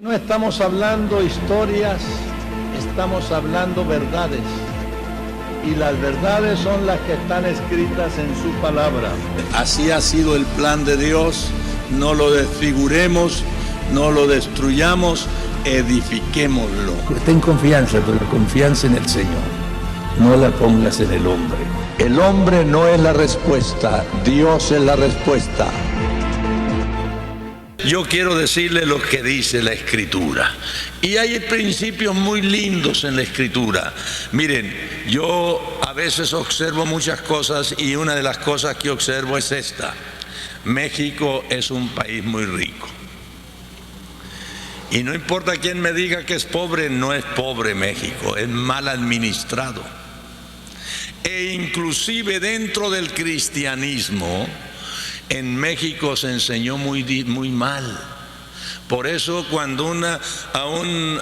No estamos hablando historias, estamos hablando verdades. Y las verdades son las que están escritas en su palabra. Así ha sido el plan de Dios. No lo desfiguremos, no lo destruyamos, edifiquémoslo. Ten confianza, pero confianza en el Señor. No la pongas en el hombre. El hombre no es la respuesta, Dios es la respuesta. Yo quiero decirle lo que dice la Escritura. Y hay principios muy lindos en la Escritura. Miren, yo a veces observo muchas cosas y una de las cosas que observo es esta. México es un país muy rico. Y no importa quién me diga que es pobre, no es pobre México, es mal administrado. E inclusive dentro del cristianismo, en México se enseñó muy mal. Por eso cuando a un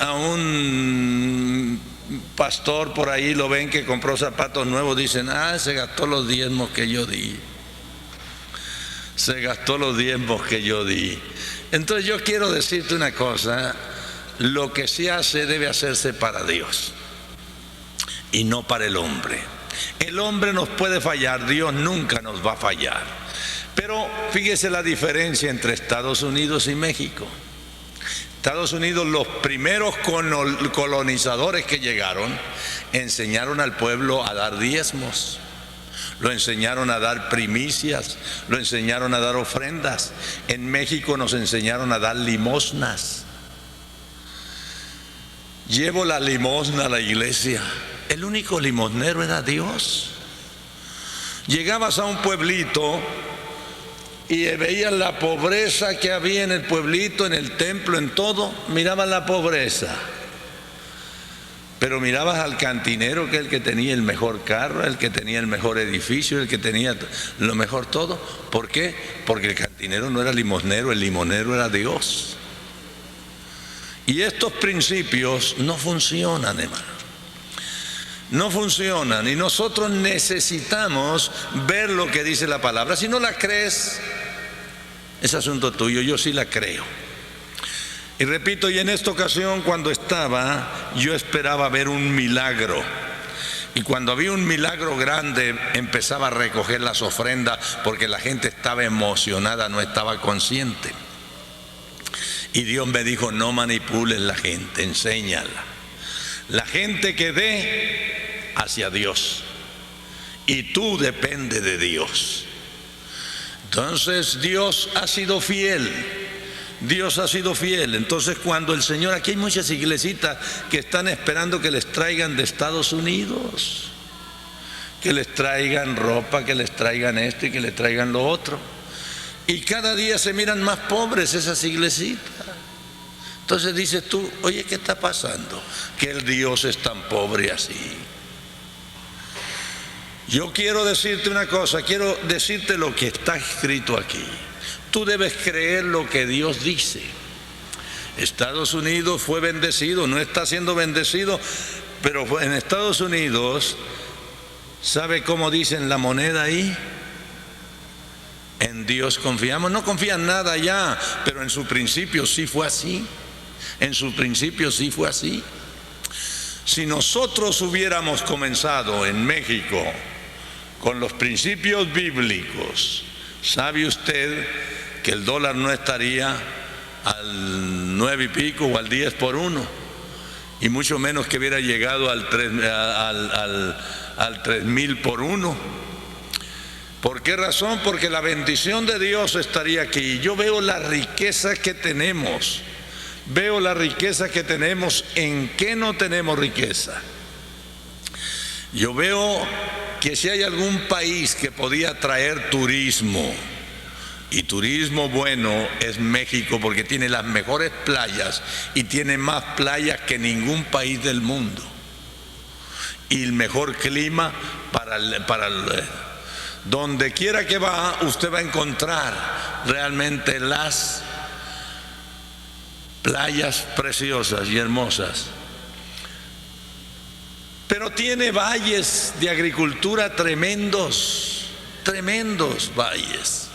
pastor por ahí lo ven que compró zapatos nuevos, dicen, se gastó los diezmos que yo di. Se gastó los diezmos que yo di. Entonces yo quiero decirte una cosa, lo que se hace debe hacerse para Dios y no para el hombre. El hombre nos puede fallar, Dios nunca nos va a fallar. Pero fíjese la diferencia entre Estados Unidos y México. Estados Unidos, los primeros colonizadores que llegaron, enseñaron al pueblo a dar diezmos, lo enseñaron a dar primicias, lo enseñaron a dar ofrendas. En México nos enseñaron a dar limosnas. Llevo la limosna a la iglesia. El único limosnero era Dios. Llegabas a un pueblito y veías la pobreza que había en el pueblito, en el templo, en todo. Mirabas la pobreza, pero mirabas al cantinero, que es el que tenía el mejor carro, el que tenía el mejor edificio, el que tenía lo mejor todo. ¿Por qué? Porque el cantinero no era limosnero, el limosnero era Dios. Y estos principios no funcionan, hermano. No funcionan, y nosotros necesitamos ver lo que dice la palabra. Si no la crees, es asunto tuyo, yo sí la creo. Y repito, y en esta ocasión cuando estaba, yo esperaba ver un milagro. Y cuando había un milagro grande, empezaba a recoger las ofrendas porque la gente estaba emocionada, no estaba consciente. Y Dios me dijo, no manipules la gente, enséñala. La gente que dé hacia Dios, y tú depende de Dios. Entonces Dios ha sido fiel. Dios ha sido fiel. Entonces cuando el Señor, aquí hay muchas iglesitas que están esperando que les traigan de Estados Unidos, que les traigan ropa, que les traigan esto y que les traigan lo otro, y cada día se miran más pobres esas iglesitas. Entonces dices tú, oye, ¿qué está pasando? Que el Dios es tan pobre así. Yo quiero decirte una cosa, quiero decirte lo que está escrito aquí. Tú debes creer lo que Dios dice. Estados Unidos fue bendecido, no está siendo bendecido, pero en Estados Unidos, ¿sabe cómo dicen la moneda ahí? En Dios confiamos. No confían nada ya, pero en su principio sí fue así. En su principio sí fue así. Si nosotros hubiéramos comenzado en México con los principios bíblicos, ¿sabe usted que el dólar no estaría al 9 y pico o al 10 por 1? Y mucho menos que hubiera llegado al 3,000 por 1. ¿Por qué razón? Porque la bendición de Dios estaría aquí. Yo veo la riqueza que tenemos. Veo la riqueza que tenemos. ¿En qué no tenemos riqueza? Yo veo que si hay algún país que podía traer turismo, y turismo bueno, es México, porque tiene las mejores playas y tiene más playas que ningún país del mundo, y el mejor clima donde quiera que va, usted va a encontrar realmente las playas preciosas y hermosas. Pero tiene valles de agricultura tremendos, tremendos valles.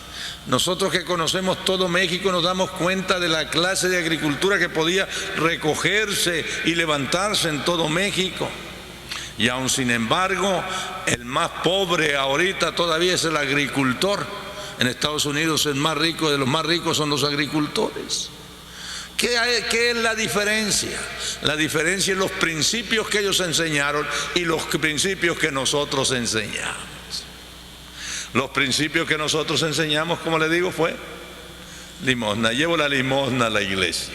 Nosotros que conocemos todo México nos damos cuenta de la clase de agricultura que podía recogerse y levantarse en todo México. Y aún sin embargo, el más pobre ahorita todavía es el agricultor. En Estados Unidos el más rico de los más ricos son los agricultores. ¿Qué es la diferencia? La diferencia es los principios que ellos enseñaron y los principios que nosotros enseñamos. Los principios que nosotros enseñamos, como le digo, fue limosna. Llevo la limosna a la iglesia.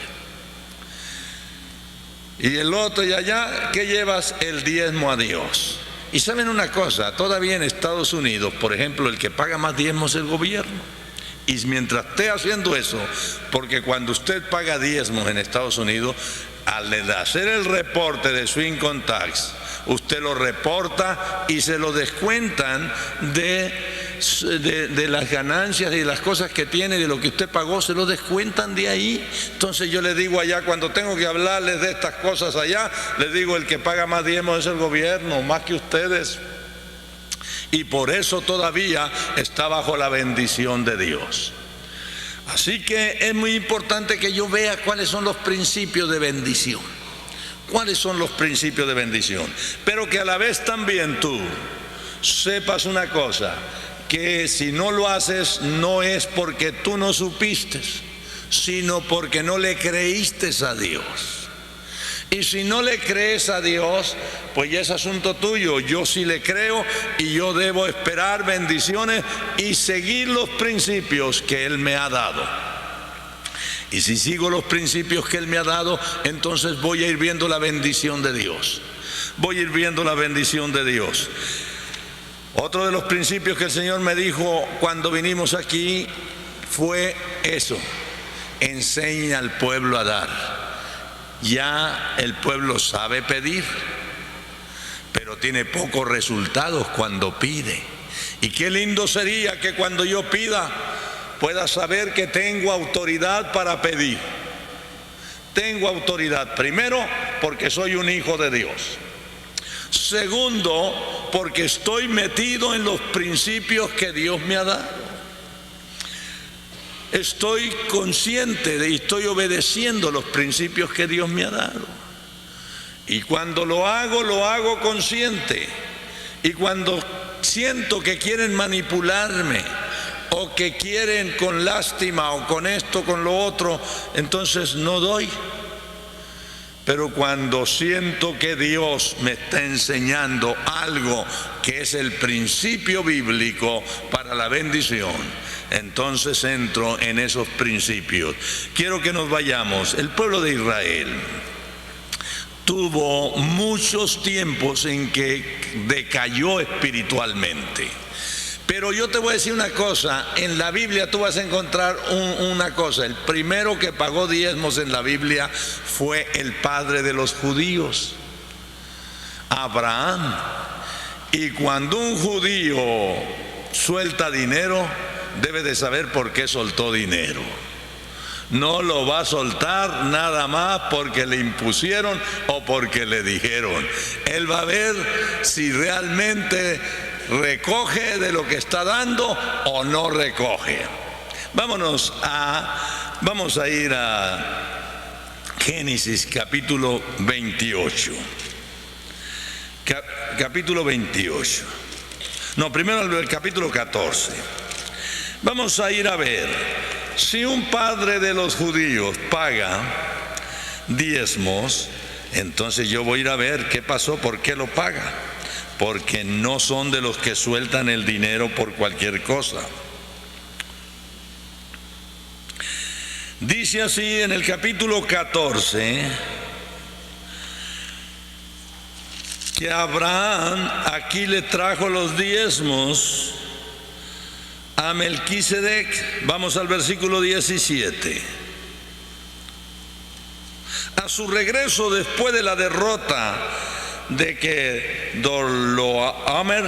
Y el otro y allá, ¿qué llevas? El diezmo a Dios. Y saben una cosa, todavía en Estados Unidos, por ejemplo, el que paga más diezmos es el gobierno. Y mientras esté haciendo eso, porque cuando usted paga diezmos en Estados Unidos, al hacer el reporte de su income tax, usted lo reporta y se lo descuentan de las ganancias y de las cosas que tiene, de lo que usted pagó, se lo descuentan de ahí. Entonces yo les digo allá, cuando tengo que hablarles de estas cosas allá, les digo, el que paga más diezmos es el gobierno, más que ustedes. Y por eso todavía está bajo la bendición de Dios. Así que es muy importante que yo vea cuáles son los principios de bendición. ¿Cuáles son los principios de bendición? Pero que a la vez también tú sepas una cosa, que si no lo haces no es porque tú no supiste, sino porque no le creíste a Dios. Y si no le crees a Dios, pues ya es asunto tuyo. Yo sí le creo y yo debo esperar bendiciones y seguir los principios que Él me ha dado. Y si sigo los principios que Él me ha dado, entonces voy a ir viendo la bendición de Dios. Voy a ir viendo la bendición de Dios. Otro de los principios que el Señor me dijo cuando vinimos aquí fue eso: enseña al pueblo a dar. Ya el pueblo sabe pedir, pero tiene pocos resultados cuando pide. Y qué lindo sería que cuando yo pida pueda saber que tengo autoridad para pedir. Tengo autoridad, primero, porque soy un hijo de Dios. Segundo, porque estoy metido en los principios que Dios me ha dado. Estoy consciente y estoy obedeciendo los principios que Dios me ha dado. Y cuando lo hago consciente. Y cuando siento que quieren manipularme, o que quieren con lástima, o con esto, con lo otro, entonces no doy. Pero cuando siento que Dios me está enseñando algo que es el principio bíblico para la bendición, entonces entro en esos principios. Quiero que nos vayamos. El pueblo de Israel tuvo muchos tiempos en que decayó espiritualmente. Pero yo te voy a decir una cosa, en la Biblia tú vas a encontrar una cosa. El primero que pagó diezmos en la Biblia fue el padre de los judíos, Abraham. Y cuando un judío suelta dinero, debe de saber por qué soltó dinero. No lo va a soltar nada más porque le impusieron o porque le dijeron. Él va a ver si realmente recoge de lo que está dando o no recoge. Vamos a ir a Génesis capítulo 28. Capítulo 28. No, primero el capítulo 14. Vamos a ir a ver si un padre de los judíos paga diezmos, entonces yo voy a ir a ver qué pasó, por qué lo paga. Porque no son de los que sueltan el dinero por cualquier cosa. Dice así en el capítulo 14 que Abraham aquí le trajo los diezmos a Melquisedec. Vamos al versículo 17. A su regreso después de la derrota de que Dorloamer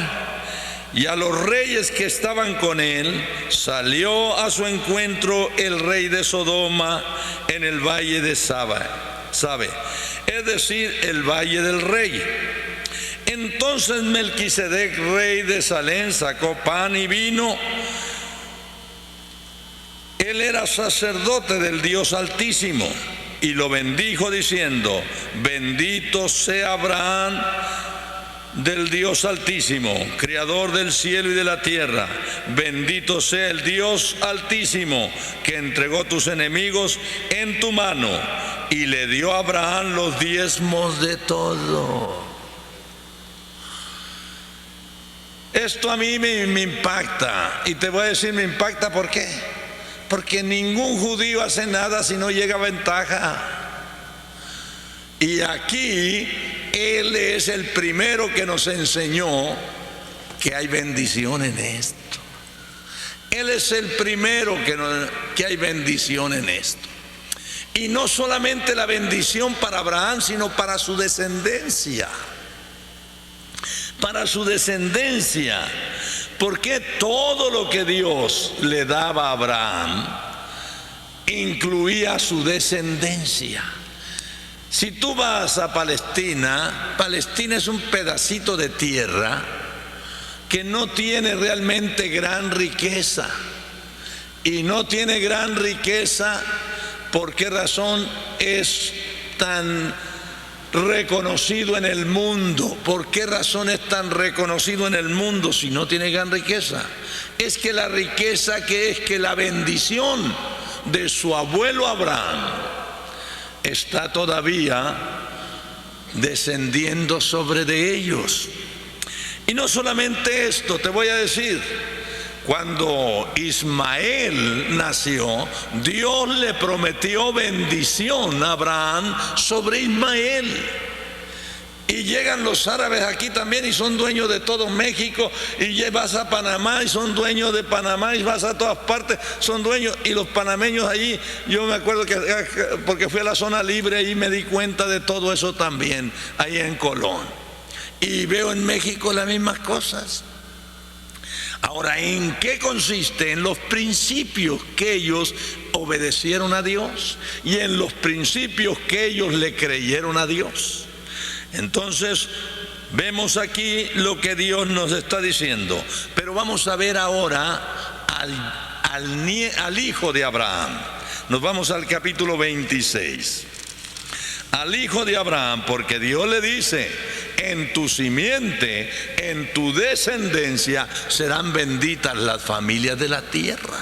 y a los reyes que estaban con él, salió a su encuentro el rey de Sodoma en el valle de Sabe, es decir, el valle del rey. Entonces Melquisedec, rey de Salem, sacó pan y vino él era sacerdote del Dios Altísimo y lo bendijo diciendo: bendito sea Abraham del Dios Altísimo, creador del cielo y de la tierra. Bendito sea el Dios Altísimo, que entregó tus enemigos en tu mano. Y le dio a Abraham los diezmos de todo. Esto a mí me impacta, y te voy a decir, me impacta ¿por qué? Porque ningún judío hace nada si no llega a ventaja. Y aquí él es el primero que nos enseñó que hay bendición en esto. Él es el primero que hay bendición en esto. Y no solamente la bendición para Abraham, sino para su descendencia. Para su descendencia. Porque todo lo que Dios le daba a Abraham incluía su descendencia. Si tú vas a Palestina, Palestina es un pedacito de tierra que no tiene realmente gran riqueza. Y no tiene gran riqueza, ¿por qué razón es tan reconocido en el mundo? ¿Por qué razón es tan reconocido en el mundo si no tiene gran riqueza? Es que la riqueza que es que la bendición de su abuelo Abraham está todavía descendiendo sobre de ellos. Y no solamente esto, te voy a decir, cuando Ismael nació, Dios le prometió bendición a Abraham sobre Ismael. Y llegan los árabes aquí también y son dueños de todo México, y vas a Panamá y son dueños de Panamá, y vas a todas partes, son dueños. Y los panameños allí, yo me acuerdo que porque fui a la zona libre y me di cuenta de todo eso también, ahí en Colón. Y veo en México las mismas cosas. Ahora, ¿en qué consiste? En los principios que ellos obedecieron a Dios y en los principios que ellos le creyeron a Dios. Entonces, vemos aquí lo que Dios nos está diciendo. Pero vamos a ver ahora al hijo de Abraham. Nos vamos al capítulo 26. Al hijo de Abraham, porque Dios le dice: en tu simiente, en tu descendencia serán benditas las familias de la tierra.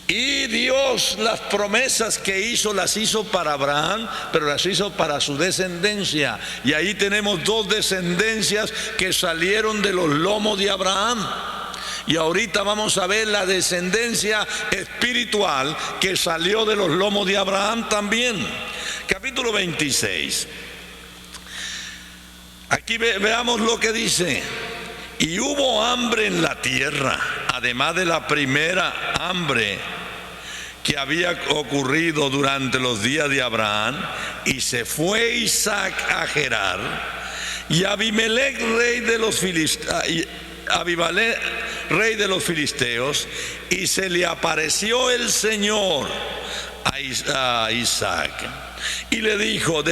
Y Dios las promesas que hizo, las hizo para Abraham, pero las hizo para su descendencia. Y ahí tenemos dos descendencias que salieron de los lomos de Abraham. Y ahorita vamos a ver la descendencia espiritual que salió de los lomos de Abraham también. Capítulo 26. Aquí veamos lo que dice. Y hubo hambre en la tierra, además de la primera hambre que había ocurrido durante los días de Abraham. Y se fue Isaac a Gerar, y Abimelech, rey de los filisteos, y se le apareció el Señor a Isaac, y le dijo: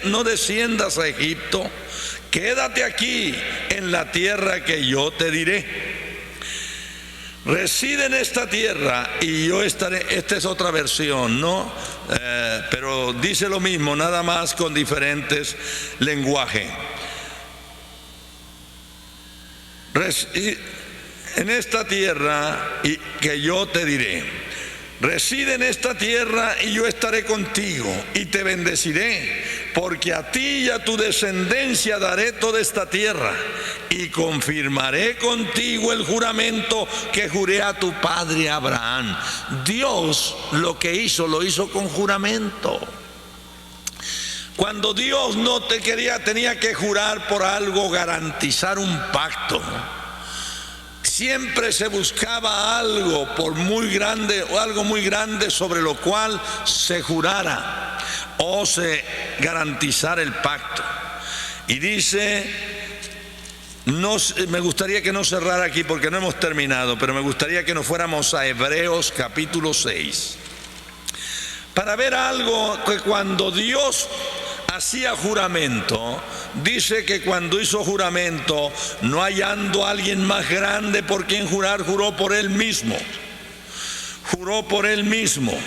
no desciendas a Egipto, quédate aquí en la tierra que yo te diré. Reside en esta tierra y yo estaré. Esta es otra versión, ¿no? Pero dice lo mismo, nada más con diferentes lenguajes. En esta tierra que yo te diré. Reside en esta tierra y yo estaré contigo y te bendeciré, porque a ti y a tu descendencia daré toda esta tierra, y confirmaré contigo el juramento que juré a tu padre Abraham. Dios lo que hizo, lo hizo con juramento. Cuando Dios no te quería, tenía que jurar por algo, garantizar un pacto. Siempre se buscaba algo por muy grande o algo muy grande sobre lo cual se jurara o se garantizara el pacto. Y dice, me gustaría que no cerrara aquí porque no hemos terminado, pero me gustaría que nos fuéramos a Hebreos capítulo 6 para ver algo que cuando Dios hacía juramento, dice que cuando hizo juramento, no hallando a alguien más grande por quien jurar, juró por él mismo. juró por él mismo.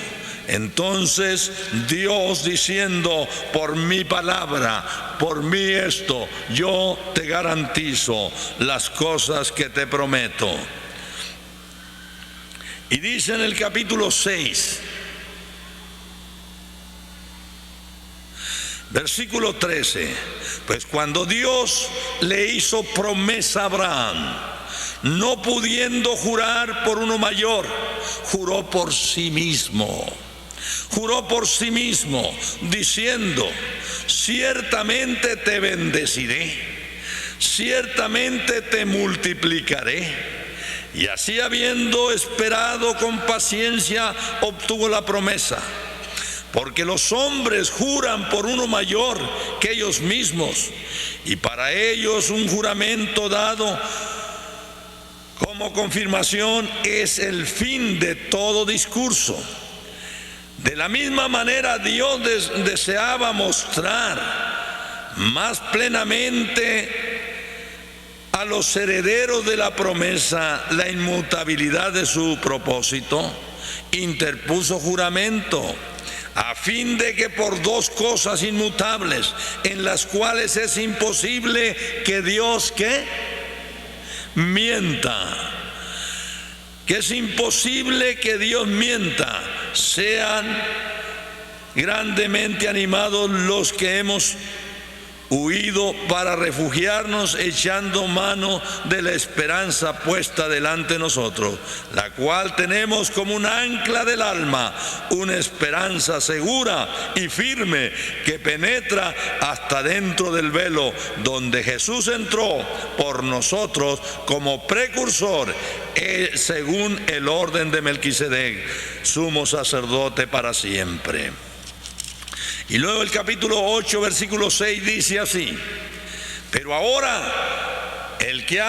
Entonces Dios diciendo, por mi palabra, por mí esto, yo te garantizo las cosas que te prometo. Y dice en el capítulo 6, versículo 13, pues cuando Dios le hizo promesa a Abraham, no pudiendo jurar por uno mayor, juró por sí mismo. Juró por sí mismo, diciendo, ciertamente te bendeciré, ciertamente te multiplicaré. Y así, habiendo esperado con paciencia, obtuvo la promesa. Porque los hombres juran por uno mayor que ellos mismos, y para ellos un juramento dado como confirmación es el fin de todo discurso. De la misma manera, Dios deseaba mostrar más plenamente a los herederos de la promesa la inmutabilidad de su propósito. Interpuso juramento, a fin de que por dos cosas inmutables, en las cuales es imposible que Dios, ¿qué?, mienta. Que es imposible que Dios mienta, sean grandemente animados los que hemos huido para refugiarnos, echando mano de la esperanza puesta delante de nosotros, la cual tenemos como un ancla del alma, una esperanza segura y firme que penetra hasta dentro del velo, donde Jesús entró por nosotros como precursor, según el orden de Melquisedec, sumo sacerdote para siempre. Y luego el capítulo 8, versículo 6 dice así: Pero ahora el que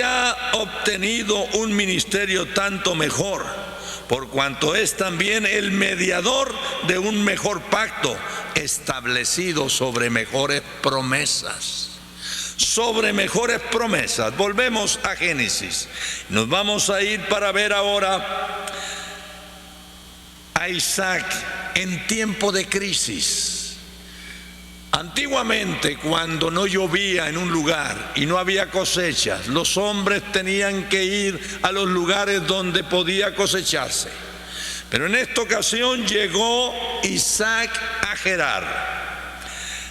ha obtenido un ministerio tanto mejor, por cuanto es también el mediador de un mejor pacto, establecido sobre mejores promesas. Sobre mejores promesas. Volvemos a Génesis. Nos vamos a ir para ver ahora a Isaac en tiempo de crisis. Antiguamente, cuando no llovía en un lugar y no había cosechas, los hombres tenían que ir a los lugares donde podía cosecharse. Pero en esta ocasión llegó Isaac a Gerar.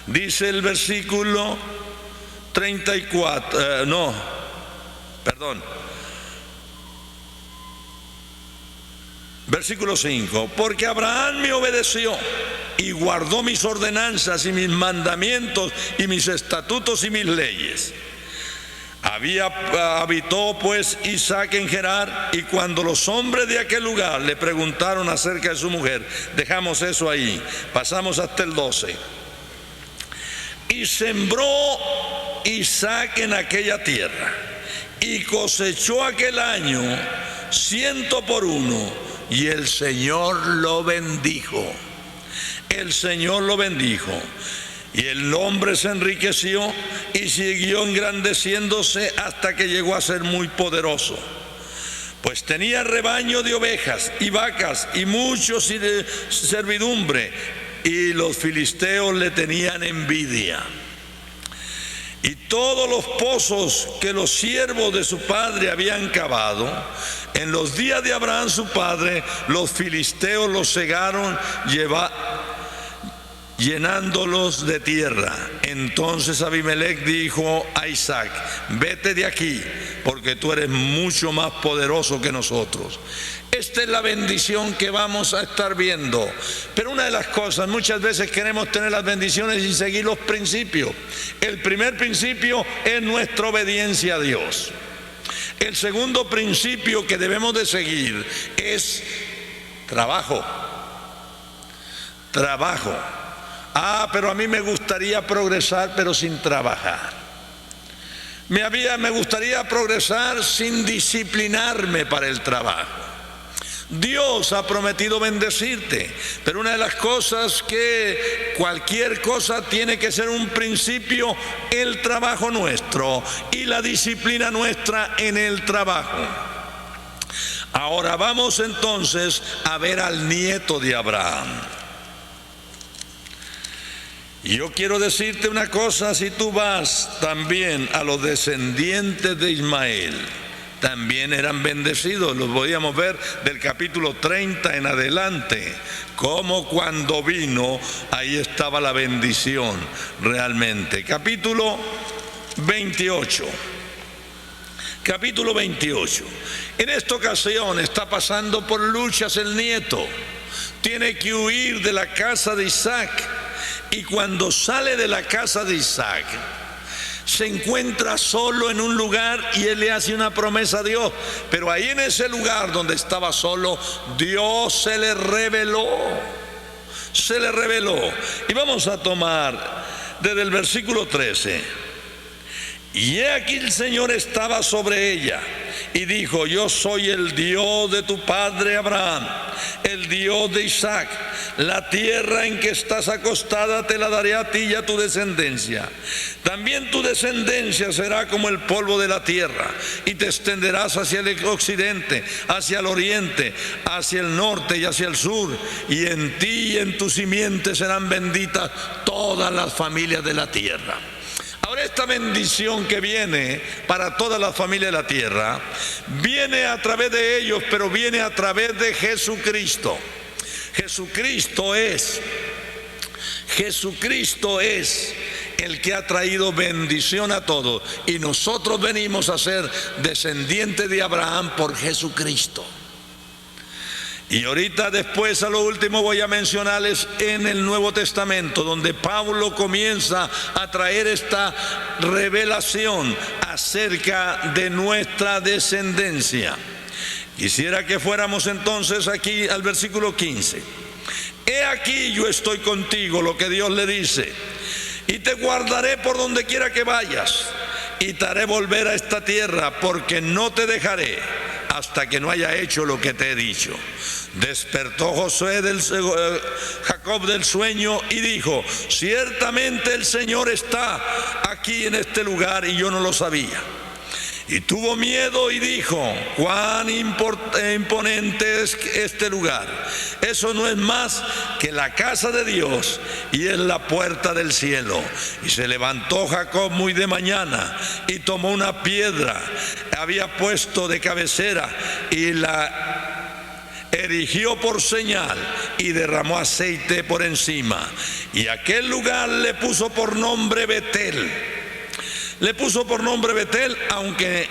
Dice el versículo 34, versículo 5, porque Abraham me obedeció y guardó mis ordenanzas y mis mandamientos y mis estatutos y mis leyes. Habitó pues Isaac en Gerar, y cuando los hombres de aquel lugar le preguntaron acerca de su mujer, dejamos eso ahí, pasamos hasta el 12. Y sembró Isaac en aquella tierra, y cosechó aquel año 100 por 1, y el Señor lo bendijo. El Señor lo bendijo. Y el hombre se enriqueció y siguió engrandeciéndose hasta que llegó a ser muy poderoso. Pues tenía rebaño de ovejas y vacas y mucho servidumbre, y los filisteos le tenían envidia. Y todos los pozos que los siervos de su padre habían cavado, en los días de Abraham su padre, los filisteos los cegaron, llenándolos de tierra. Entonces Abimelech dijo a Isaac: vete de aquí, porque tú eres mucho más poderoso que nosotros. Esta es la bendición que vamos a estar viendo. Pero una de las cosas, muchas veces queremos tener las bendiciones y seguir los principios. El primer principio es nuestra obediencia a Dios. El segundo principio que debemos de seguir es trabajo. Trabajo. Pero a mí me gustaría progresar, pero sin trabajar. Me gustaría progresar sin disciplinarme para el trabajo. Dios ha prometido bendecirte, pero una de las cosas que cualquier cosa tiene que ser un principio, el trabajo nuestro y la disciplina nuestra en el trabajo. Ahora vamos entonces a ver al nieto de Abraham. Y yo quiero decirte una cosa, si tú vas también a los descendientes de Ismael, también eran bendecidos. Los podíamos ver del capítulo 30 en adelante, como cuando vino, ahí estaba la bendición realmente. Capítulo 28. Capítulo 28. En esta ocasión está pasando por luchas el nieto. Tiene que huir de la casa de Isaac. Y cuando sale de la casa de Isaac, se encuentra solo en un lugar y él le hace una promesa a Dios. Pero ahí en ese lugar donde estaba solo, Dios se le reveló. Se le reveló. Y vamos a tomar desde el versículo 13. Y he aquí el Señor estaba sobre ella y dijo: yo soy el Dios de tu padre Abraham, el Dios de Isaac. La tierra en que estás acostada te la daré a ti y a tu descendencia. También tu descendencia será como el polvo de la tierra, y te extenderás hacia el occidente, hacia el oriente, hacia el norte y hacia el sur. Y en ti y en tu simiente serán benditas todas las familias de la tierra. Ahora, esta bendición que viene para todas las familias de la tierra, viene a través de ellos, pero viene a través de Jesucristo. Jesucristo es el que ha traído bendición a todos, y nosotros venimos a ser descendientes de Abraham por Jesucristo. Y ahorita después, a lo último, voy a mencionarles en el Nuevo Testamento, donde Pablo comienza a traer esta revelación acerca de nuestra descendencia. Quisiera que fuéramos entonces aquí al versículo 15. He aquí yo estoy contigo, lo que Dios le dice, y te guardaré por donde quiera que vayas, y te haré volver a esta tierra, porque no te dejaré hasta que no haya hecho lo que te he dicho. Despertó Jacob del sueño y dijo: ciertamente el Señor está aquí en este lugar, y yo no lo sabía. Y tuvo miedo y dijo: cuán imponente es este lugar. Eso no es más que la casa de Dios, y es la puerta del cielo. Y se levantó Jacob muy de mañana y tomó una piedra, había puesto de cabecera, y la erigió por señal, y derramó aceite por encima. Y aquel lugar le puso por nombre Betel. Le puso por nombre Betel, aunque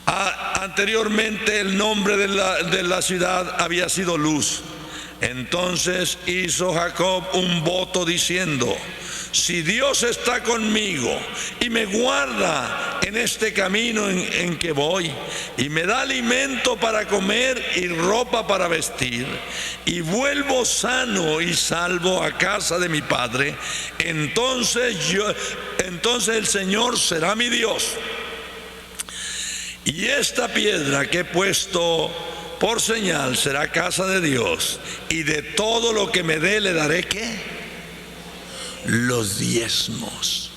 anteriormente el nombre de la ciudad había sido Luz. Entonces hizo Jacob un voto diciendo: si Dios está conmigo y me guarda en este camino en que voy, y me da alimento para comer y ropa para vestir, y vuelvo sano y salvo a casa de mi padre, entonces el Señor será mi Dios. Y esta piedra que he puesto por señal será casa de Dios, y de todo lo que me dé le daré, ¿qué? Los diezmos.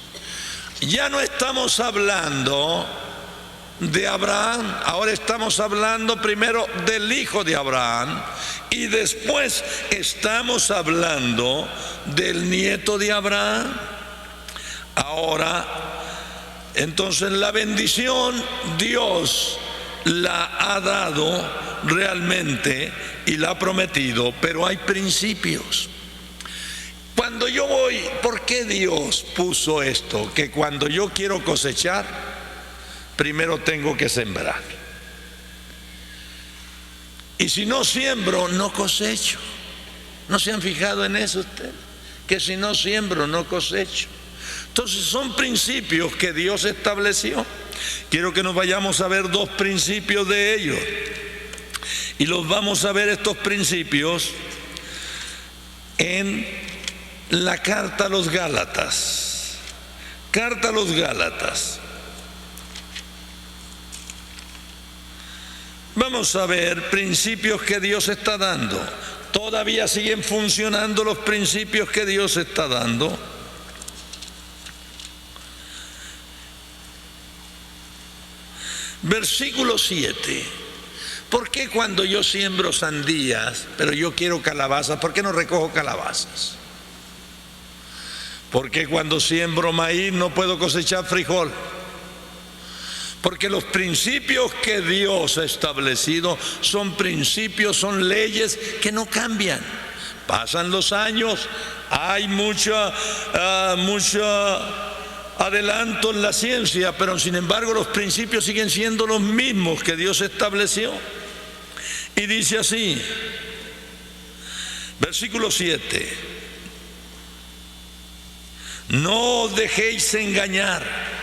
Ya no estamos hablando de Abraham, ahora estamos hablando primero del hijo de Abraham, y después estamos hablando del nieto de Abraham. Ahora, entonces, la bendición Dios la ha dado realmente y la ha prometido, pero hay principios. Cuando yo voy, ¿por qué Dios puso esto? Que cuando yo quiero cosechar, primero tengo que sembrar. Y si no siembro, no cosecho. ¿No se han fijado en eso ustedes? Que si no siembro, no cosecho. Entonces son principios que Dios estableció. Quiero que nos vayamos a ver dos principios de ellos. Y los vamos a ver, estos principios, en la carta a los Gálatas. Carta a los Gálatas. Vamos a ver principios que Dios está dando. Todavía siguen funcionando los principios que Dios está dando. Versículo 7. ¿Por qué cuando yo siembro sandías, pero yo quiero calabazas, por qué no recojo calabazas? ¿Por qué cuando siembro maíz no puedo cosechar frijol? Porque los principios que Dios ha establecido son principios, son leyes que no cambian. Pasan los años, hay mucho adelanto en la ciencia, pero sin embargo los principios siguen siendo los mismos que Dios estableció. Y dice así, versículo 7, no os dejéis engañar.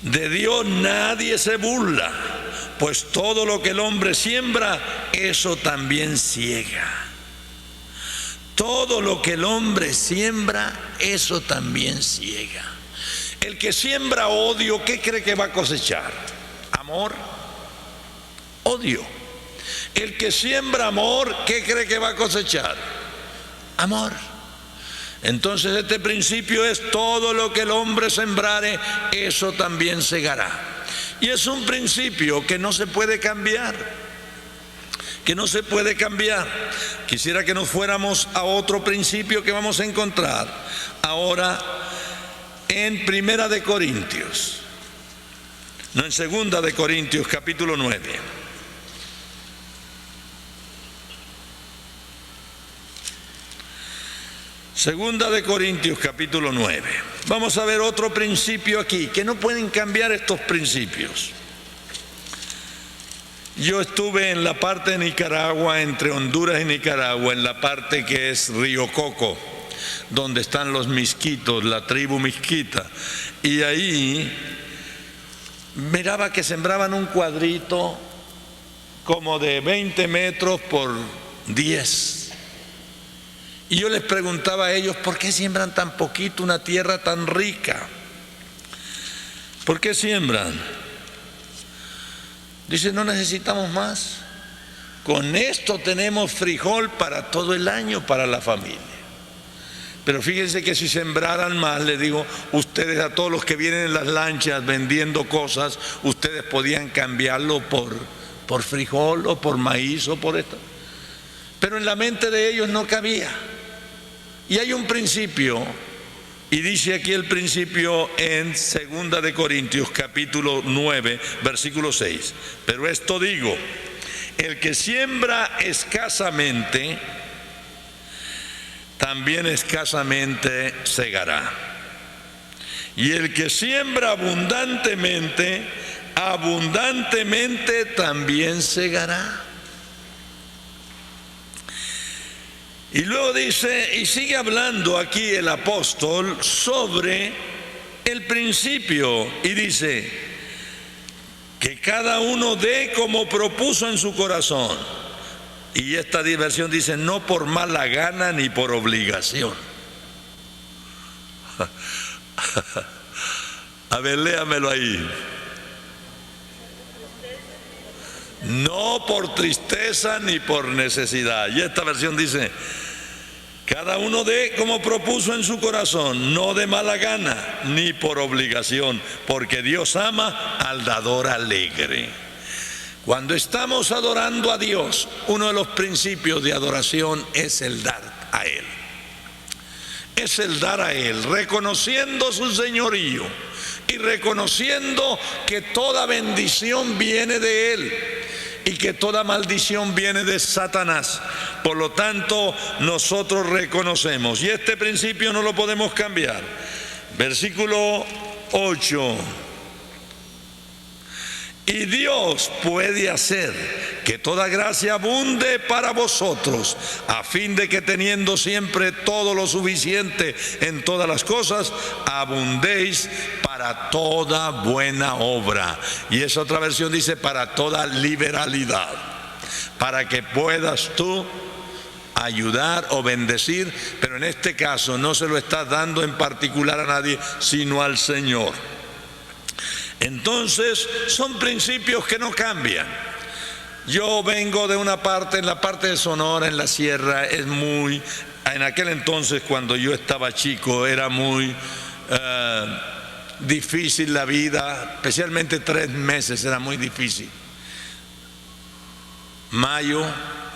De Dios nadie se burla, pues todo lo que el hombre siembra, eso también ciega. Todo lo que el hombre siembra, eso también ciega. El que siembra odio, ¿qué cree que va a cosechar? ¿Amor? Odio. El que siembra amor, ¿qué cree que va a cosechar? Amor. Entonces este principio es: todo lo que el hombre sembrare, eso también segará. Y es un principio que no se puede cambiar, que no se puede cambiar. Quisiera que nos fuéramos a otro principio que vamos a encontrar ahora en Primera de Corintios, no, en Segunda de Corintios capítulo 9. Segunda de Corintios capítulo 9. Vamos a ver otro principio aquí, que no pueden cambiar estos principios. Yo estuve en la parte de Nicaragua, entre Honduras y Nicaragua, en la parte que es Río Coco, donde están los misquitos, la tribu misquita. Y ahí miraba que sembraban un cuadrito como de 20 metros por 10. Y yo les preguntaba a ellos, ¿por qué siembran tan poquito una tierra tan rica? ¿Por qué siembran? Dice, no necesitamos más. Con esto tenemos frijol para todo el año, para la familia. Pero fíjense que si sembraran más, les digo, ustedes, a todos los que vienen en las lanchas vendiendo cosas, ustedes podían cambiarlo por frijol o por maíz o por esto. Pero en la mente de ellos no cabía. Y hay un principio, y dice aquí el principio en Segunda de Corintios capítulo 9, versículo 6. Pero esto digo, el que siembra escasamente, también escasamente segará. Y el que siembra abundantemente, abundantemente también segará. Y luego dice, y sigue hablando aquí el apóstol sobre el principio, y dice que cada uno dé como propuso en su corazón. Y esta versión dice, no por mala gana ni por obligación. A ver, léamelo ahí. No por tristeza ni por necesidad. Y esta versión dice, cada uno dé como propuso en su corazón, no de mala gana ni por obligación, porque Dios ama al dador alegre. Cuando estamos adorando a Dios, uno de los principios de adoración es el dar a Él. Es el dar a Él, reconociendo su señorío y reconociendo que toda bendición viene de Él y que toda maldición viene de Satanás. Por lo tanto, nosotros reconocemos, y este principio no lo podemos cambiar. Versículo 8. Y Dios puede hacer que toda gracia abunde para vosotros, a fin de que teniendo siempre todo lo suficiente en todas las cosas, abundéis para toda buena obra. Y esa otra versión dice, para toda liberalidad, para que puedas tú ayudar o bendecir, pero en este caso no se lo estás dando en particular a nadie, sino al Señor. Entonces, son principios que no cambian. Yo vengo de una parte, en la parte de Sonora, en la sierra, en aquel entonces cuando yo estaba chico, era muy difícil la vida, especialmente 3 meses era muy difícil. Mayo,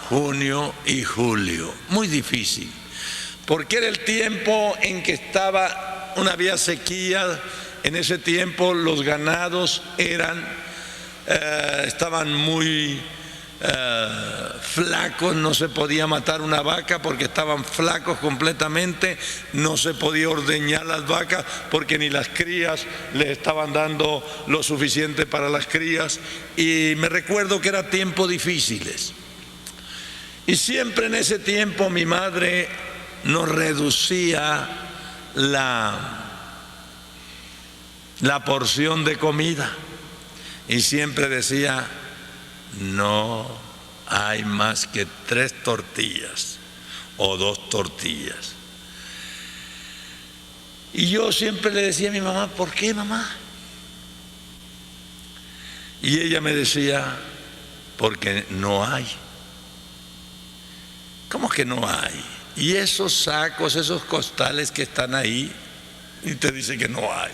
junio y julio, muy difícil, porque era el tiempo en que había sequía. En ese tiempo los ganados estaban muy flacos, no se podía matar una vaca porque estaban flacos completamente, no se podía ordeñar las vacas porque ni las crías les estaban dando lo suficiente para las crías, y me recuerdo que eran tiempos difíciles. Y siempre en ese tiempo mi madre nos reducía la porción de comida y siempre decía: no hay más que 3 tortillas o 2 tortillas. Y yo siempre le decía a mi mamá: ¿por qué, mamá? Y ella me decía: porque no hay. ¿Cómo que no hay? Y esos sacos, esos costales que están ahí, y te dice que no hay.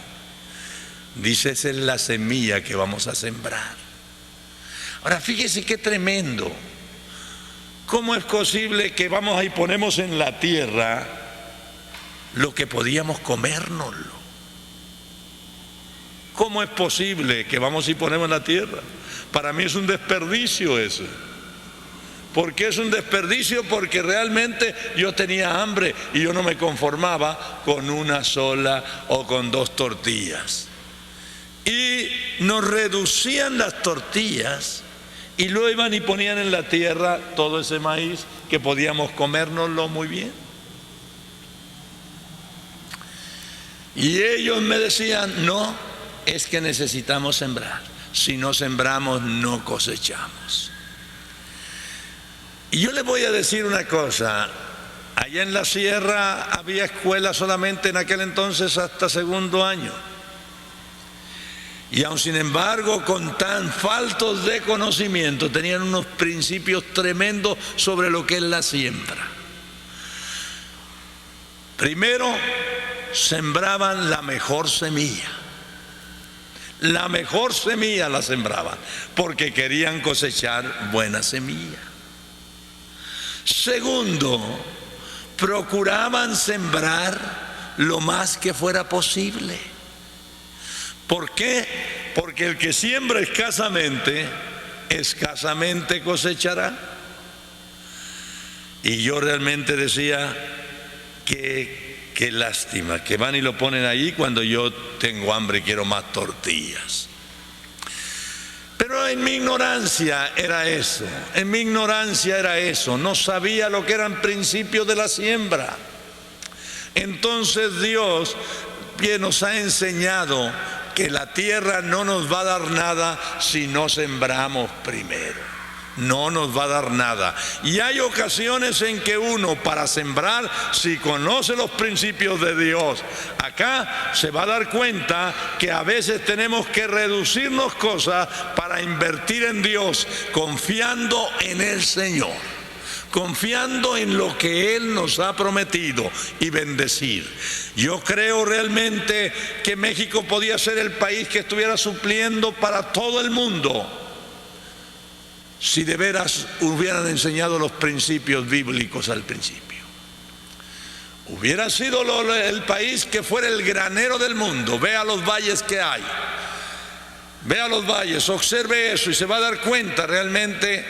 Dice: esa es la semilla que vamos a sembrar. Ahora fíjese qué tremendo. ¿Cómo es posible que vamos ahí ponemos en la tierra lo que podíamos comérnoslo? ¿Cómo es posible que vamos y ponemos en la tierra? Para mí es un desperdicio eso. ¿Por qué es un desperdicio? Porque realmente yo tenía hambre y yo no me conformaba con una sola o con 2 tortillas. Y nos reducían las tortillas y luego iban y ponían en la tierra todo ese maíz que podíamos comérnoslo muy bien. Y ellos me decían: no, es que necesitamos sembrar. Si no sembramos, no cosechamos. Y yo les voy a decir una cosa: allá en la sierra había escuela solamente en aquel entonces hasta 2.º año. Y aun sin embargo, con tan faltos de conocimiento, tenían unos principios tremendos sobre lo que es la siembra. Primero, sembraban la mejor semilla. La mejor semilla la sembraban porque querían cosechar buena semilla. Segundo, procuraban sembrar lo más que fuera posible. ¿Por qué? Porque el que siembra escasamente, escasamente cosechará. Y yo realmente decía: qué lástima que van y lo ponen ahí cuando yo tengo hambre y quiero más tortillas. Pero en mi ignorancia era eso, no sabía lo que eran principios de la siembra. Entonces Dios, que nos ha enseñado que la tierra no nos va a dar nada si no sembramos primero. No nos va a dar nada. Y hay ocasiones en que uno, para sembrar, si conoce los principios de Dios, acá se va a dar cuenta que a veces tenemos que reducirnos cosas para invertir en Dios, confiando en el Señor, confiando en lo que Él nos ha prometido y bendecir. Yo creo realmente que México podía ser el país que estuviera supliendo para todo el mundo si de veras hubieran enseñado los principios bíblicos al principio. Hubiera sido el país que fuera el granero del mundo. Vea los valles que hay, vea los valles, observe eso y se va a dar cuenta realmente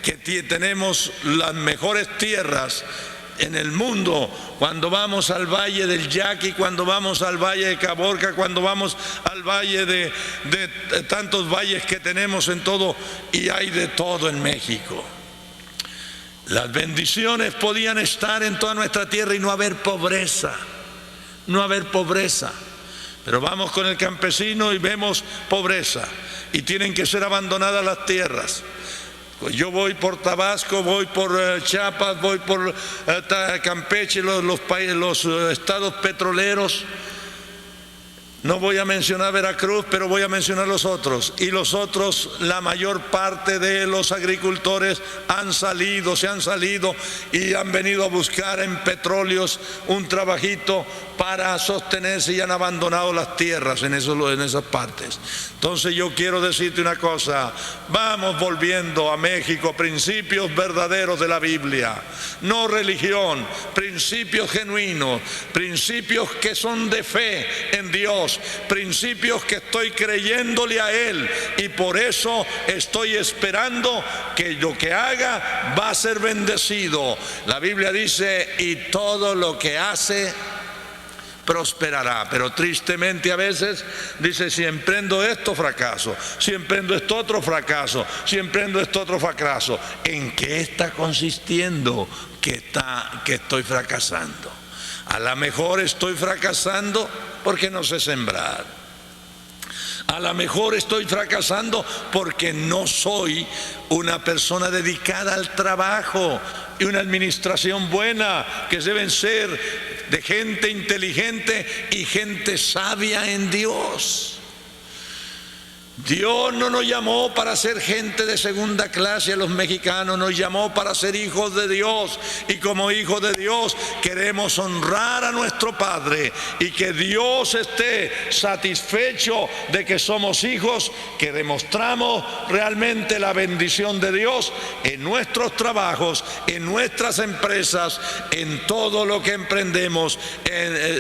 que tenemos las mejores tierras en el mundo. Cuando vamos al valle del Yaqui, cuando vamos al valle de Caborca, cuando vamos al valle de tantos valles que tenemos en todo, y hay de todo en México. Las bendiciones podían estar en toda nuestra tierra y no haber pobreza, no haber pobreza. Pero vamos con el campesino y vemos pobreza y tienen que ser abandonadas las tierras. Yo voy por Tabasco, voy por Chiapas, voy por Campeche, los estados petroleros. No voy a mencionar Veracruz, pero voy a mencionar los otros. Y los otros, la mayor parte de los agricultores se han salido y han venido a buscar en petróleos un trabajito para sostenerse y han abandonado las tierras en esas partes. Entonces yo quiero decirte una cosa, vamos volviendo a México, principios verdaderos de la Biblia, no religión, principios genuinos, principios que son de fe en Dios, principios que estoy creyéndole a Él y por eso estoy esperando que lo que haga va a ser bendecido. La Biblia dice, y todo lo que hace prosperará, pero tristemente a veces dice, si emprendo esto, fracaso, si emprendo esto otro, fracaso, si emprendo esto otro, fracaso. ¿En qué está consistiendo que estoy fracasando? A lo mejor estoy fracasando porque no sé sembrar. A lo mejor estoy fracasando porque no soy una persona dedicada al trabajo y una administración buena, que deben ser de gente inteligente y gente sabia en Dios. Dios no nos llamó para ser gente de segunda clase a los mexicanos, nos llamó para ser hijos de Dios, y como hijos de Dios queremos honrar a nuestro Padre y que Dios esté satisfecho de que somos hijos, que demostramos realmente la bendición de Dios en nuestros trabajos, en nuestras empresas, en todo lo que emprendemos.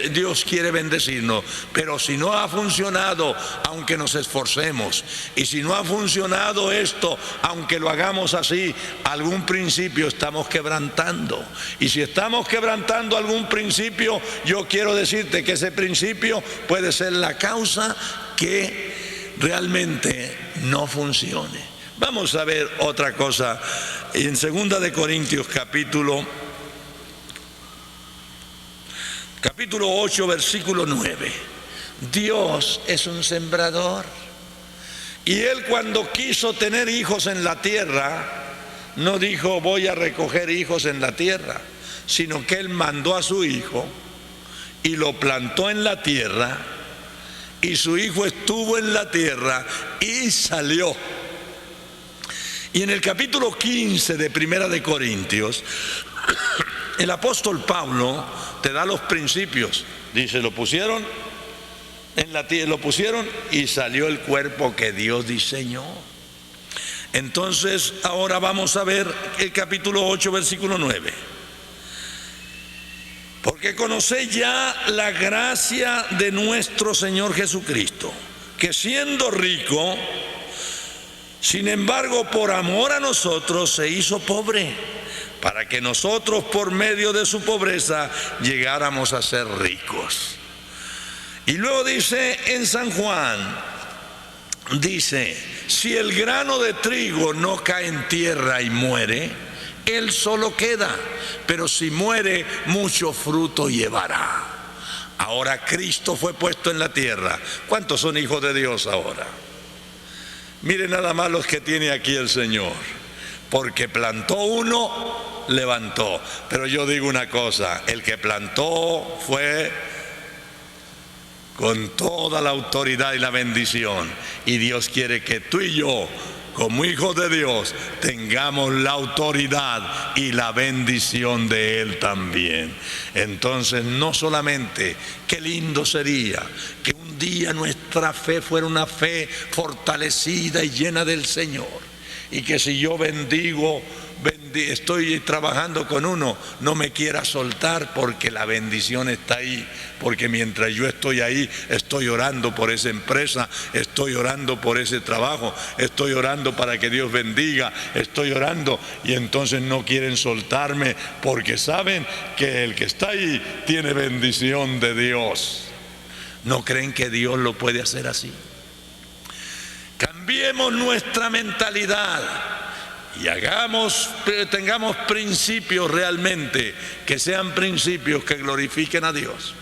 Dios quiere bendecirnos, pero si no ha funcionado, aunque nos esforcemos, y si no ha funcionado esto, aunque lo hagamos así, algún principio estamos quebrantando. Y si estamos quebrantando algún principio, yo quiero decirte que ese principio puede ser la causa que realmente no funcione. Vamos a ver otra cosa en 2 de Corintios capítulo 8 versículo 9. Dios es un sembrador. Y Él, cuando quiso tener hijos en la tierra, no dijo voy a recoger hijos en la tierra, sino que Él mandó a su hijo y lo plantó en la tierra, y su hijo estuvo en la tierra y salió. Y en el capítulo 15 de 1 de Corintios, el apóstol Pablo te da los principios. Dice, lo pusieron en la tierra, lo pusieron y salió el cuerpo que Dios diseñó. Entonces ahora vamos a ver el capítulo 8 versículo 9. Porque conocéis ya la gracia de nuestro Señor Jesucristo, que siendo rico, sin embargo por amor a nosotros se hizo pobre, para que nosotros por medio de su pobreza llegáramos a ser ricos. Y luego dice en San Juan, dice, si el grano de trigo no cae en tierra y muere, él solo queda, pero si muere, mucho fruto llevará. Ahora Cristo fue puesto en la tierra. ¿Cuántos son hijos de Dios ahora? Miren nada más los que tiene aquí el Señor. Porque plantó uno, levantó. Pero yo digo una cosa, el que plantó fue con toda la autoridad y la bendición, y Dios quiere que tú y yo, como hijos de Dios, tengamos la autoridad y la bendición de Él también. Entonces, no solamente, qué lindo sería que un día nuestra fe fuera una fe fortalecida y llena del Señor, y que si yo estoy trabajando con uno, no me quiera soltar, porque la bendición está ahí, porque mientras yo estoy ahí, estoy orando por esa empresa, estoy orando por ese trabajo, estoy orando para que Dios bendiga, estoy orando, y entonces no quieren soltarme porque saben que el que está ahí tiene bendición de Dios. ¿No creen que Dios lo puede hacer así? Cambiemos nuestra mentalidad y tengamos principios realmente, que sean principios que glorifiquen a Dios.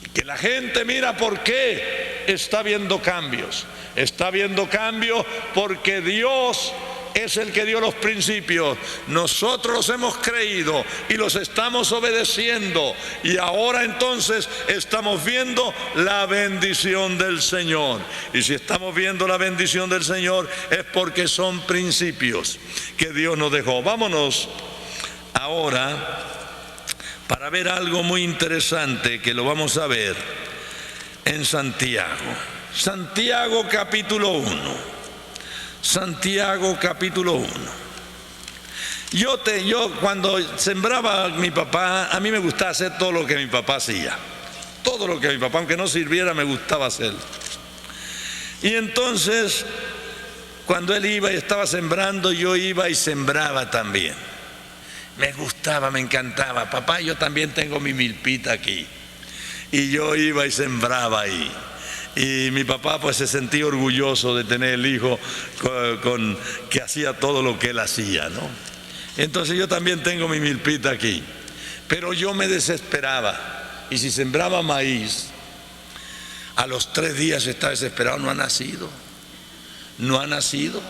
Y que la gente mira por qué está viendo cambios. Está viendo cambios porque Dios es el que dio los principios. Nosotros los hemos creído y los estamos obedeciendo. Y ahora entonces estamos viendo la bendición del Señor. Y si estamos viendo la bendición del Señor es porque son principios que Dios nos dejó. Vámonos ahora para ver algo muy interesante que lo vamos a ver en Santiago. Santiago capítulo 1. Santiago capítulo 1. Yo cuando sembraba a mi papá, a mí me gustaba hacer todo lo que mi papá hacía. Todo lo que mi papá, aunque no sirviera, me gustaba hacer. Y entonces, cuando él iba y estaba sembrando, yo iba y sembraba también. Me gustaba, me encantaba. Papá, yo también tengo mi milpita aquí. Y yo iba y sembraba ahí. Y mi papá pues se sentía orgulloso de tener el hijo que hacía todo lo que él hacía, ¿no? Entonces yo también tengo mi milpita aquí. Pero yo me desesperaba. Y si sembraba maíz, a los 3 días estaba desesperado. No ha nacido. No ha nacido.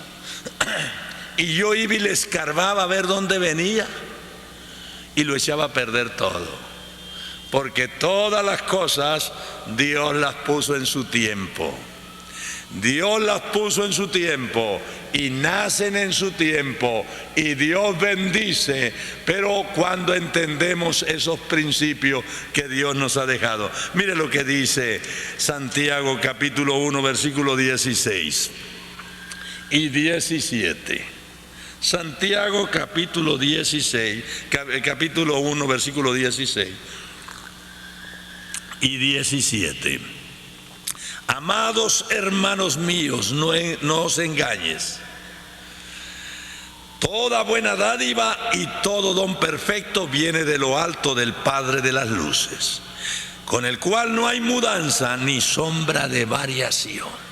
Y yo iba y le escarbaba a ver dónde venía. Y lo echaba a perder todo. Porque todas las cosas Dios las puso en su tiempo. Dios las puso en su tiempo y nacen en su tiempo y Dios bendice, pero cuando entendemos esos principios que Dios nos ha dejado. Mire lo que dice Santiago capítulo 1 versículo 16 y 17. Santiago capítulo 1 versículo 16 y 17. Amados hermanos míos, no os engañes. Toda buena dádiva y todo don perfecto viene de lo alto del Padre de las luces, con el cual no hay mudanza ni sombra de variación.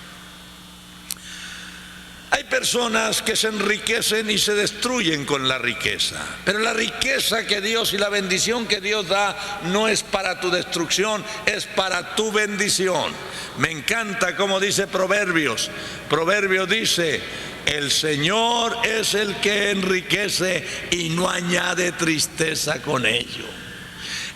Hay personas que se enriquecen y se destruyen con la riqueza, pero la riqueza que Dios y la bendición que Dios da no es para tu destrucción, es para tu bendición. Me encanta como dice Proverbios. Proverbios dice: el Señor es el que enriquece y no añade tristeza con ello.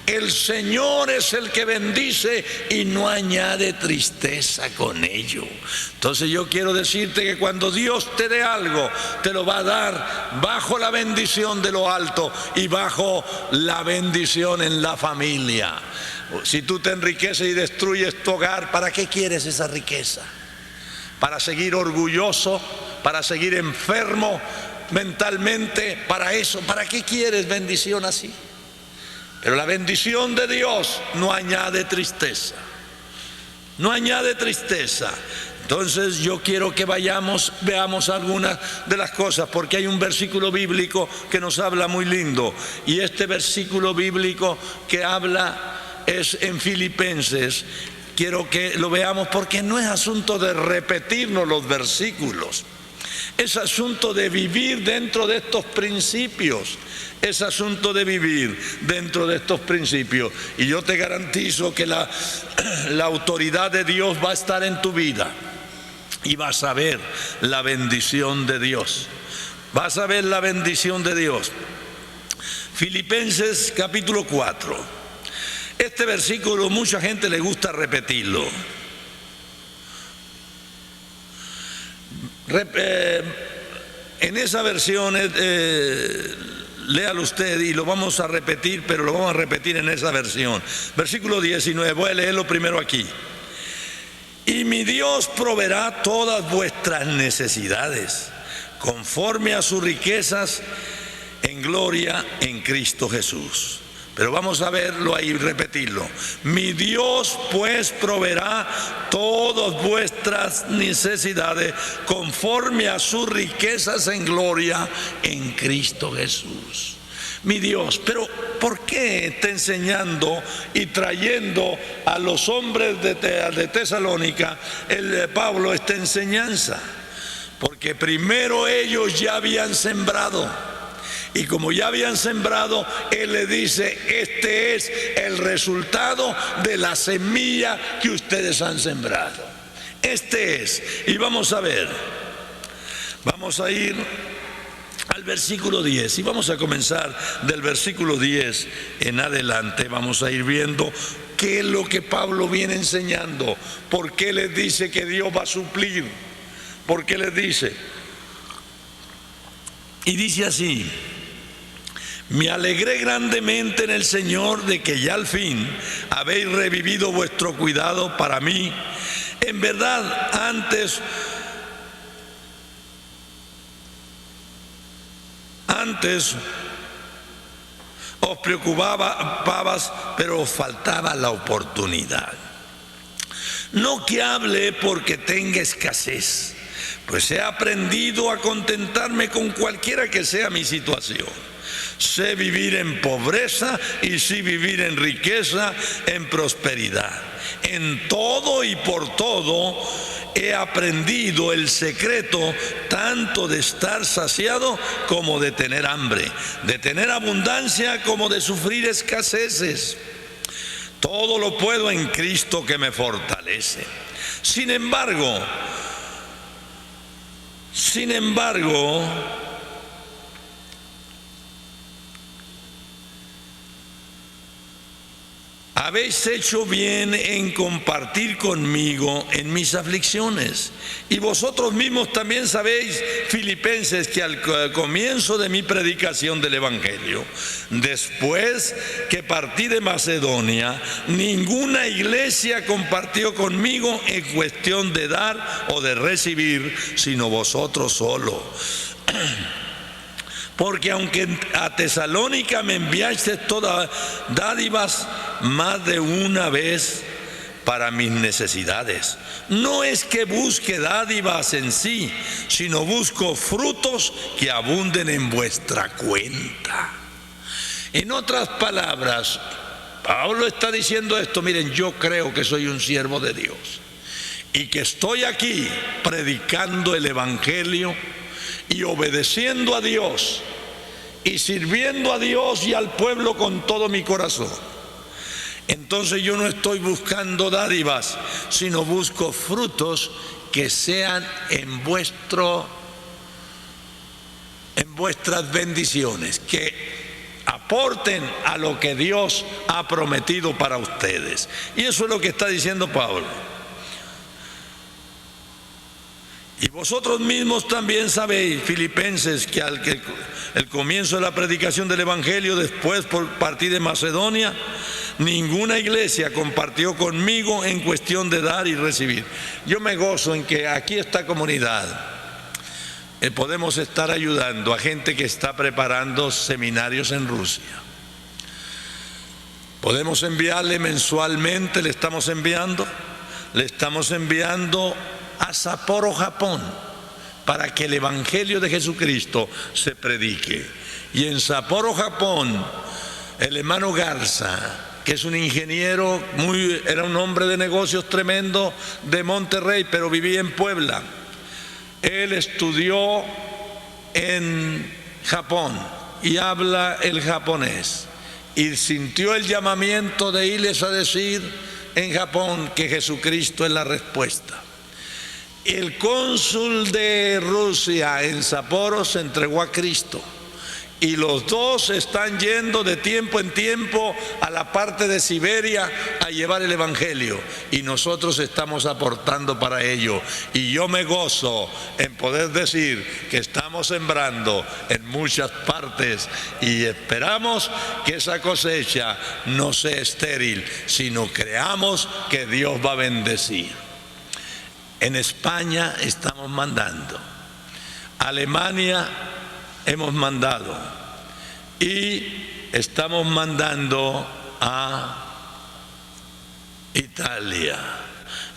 El Señor es el que bendice y no añade tristeza con ello. Entonces yo quiero decirte que cuando Dios te dé algo, te lo va a dar bajo la bendición de lo alto y bajo la bendición en la familia. Si tú te enriqueces y destruyes tu hogar, ¿para qué quieres esa riqueza? ¿Para seguir orgulloso? ¿Para seguir enfermo mentalmente? ¿Para eso? ¿Para qué quieres bendición así? Pero la bendición de Dios no añade tristeza. No añade tristeza. Entonces yo quiero que veamos algunas de las cosas, porque hay un versículo bíblico que nos habla muy lindo. Y este versículo bíblico que habla es en Filipenses. Quiero que lo veamos porque no es asunto de repetirnos los versículos. Es asunto de vivir dentro de estos principios. Es asunto de vivir dentro de estos principios. Y yo te garantizo que la autoridad de Dios va a estar en tu vida. Y vas a ver la bendición de Dios. Vas a ver la bendición de Dios. Filipenses capítulo 4. Este versículo mucha gente le gusta repetirlo. En esa versión, léalo usted y lo vamos a repetir, pero lo vamos a repetir en esa versión. Versículo 19, voy a leerlo primero aquí. Y mi Dios proveerá todas vuestras necesidades, conforme a sus riquezas en gloria en Cristo Jesús. Pero vamos a verlo ahí y repetirlo. Mi Dios pues proveerá todas vuestras necesidades conforme a sus riquezas en gloria en Cristo Jesús. Mi Dios, pero ¿por qué está enseñando y trayendo a los hombres de Tesalónica Pablo esta enseñanza? Porque primero ellos ya habían sembrado. Y como ya habían sembrado, él le dice: este es el resultado de la semilla que ustedes han sembrado. Este es. Y vamos a ver. Vamos a ir al versículo 10. Y vamos a comenzar del versículo 10 en adelante. Vamos a ir viendo qué es lo que Pablo viene enseñando. ¿Por qué les dice que Dios va a suplir? ¿Por qué les dice? Y dice así: me alegré grandemente en el Señor de que ya al fin habéis revivido vuestro cuidado para mí. En verdad, antes os preocupabas, pero os faltaba la oportunidad. No que hable porque tenga escasez, pues he aprendido a contentarme con cualquiera que sea mi situación. Sé vivir en pobreza y sí vivir en riqueza, en prosperidad. En todo y por todo he aprendido el secreto tanto de estar saciado como de tener hambre, de tener abundancia como de sufrir escaseces. Todo lo puedo en Cristo que me fortalece. Sin embargo, habéis hecho bien en compartir conmigo en mis aflicciones. Y vosotros mismos también sabéis, Filipenses, que al comienzo de mi predicación del Evangelio, después que partí de Macedonia, ninguna iglesia compartió conmigo en cuestión de dar o de recibir, sino vosotros solo. Porque aunque a Tesalónica me enviasteis todas dádivas más de una vez para mis necesidades, no es que busque dádivas en sí, sino busco frutos que abunden en vuestra cuenta. En otras palabras, Pablo está diciendo esto: miren, yo creo que soy un siervo de Dios y que estoy aquí predicando el Evangelio y obedeciendo a Dios y sirviendo a Dios y al pueblo con todo mi corazón. Entonces yo no estoy buscando dádivas, sino busco frutos que sean en vuestras bendiciones, que aporten a lo que Dios ha prometido para ustedes. Y eso es lo que está diciendo Pablo. Y vosotros mismos también sabéis, Filipenses, que el comienzo de la predicación del Evangelio, después por partir de Macedonia, ninguna iglesia compartió conmigo en cuestión de dar y recibir. Yo me gozo en que aquí esta comunidad podemos estar ayudando a gente que está preparando seminarios en Rusia. Podemos enviarle mensualmente, le estamos enviando a Sapporo, Japón, para que el Evangelio de Jesucristo se predique. Y en Sapporo, Japón, el hermano Garza, que es un ingeniero, era un hombre de negocios tremendo de Monterrey, pero vivía en Puebla. Él estudió en Japón y habla el japonés, y sintió el llamamiento de irles a decir en Japón que Jesucristo es la respuesta. El cónsul de Rusia en Sapporo se entregó a Cristo, y los dos están yendo de tiempo en tiempo a la parte de Siberia a llevar el Evangelio, y nosotros estamos aportando para ello. Y yo me gozo en poder decir que estamos sembrando en muchas partes, y esperamos que esa cosecha no sea estéril, sino creamos que Dios va a bendecir. En España estamos mandando, Alemania hemos mandado, y estamos mandando a Italia.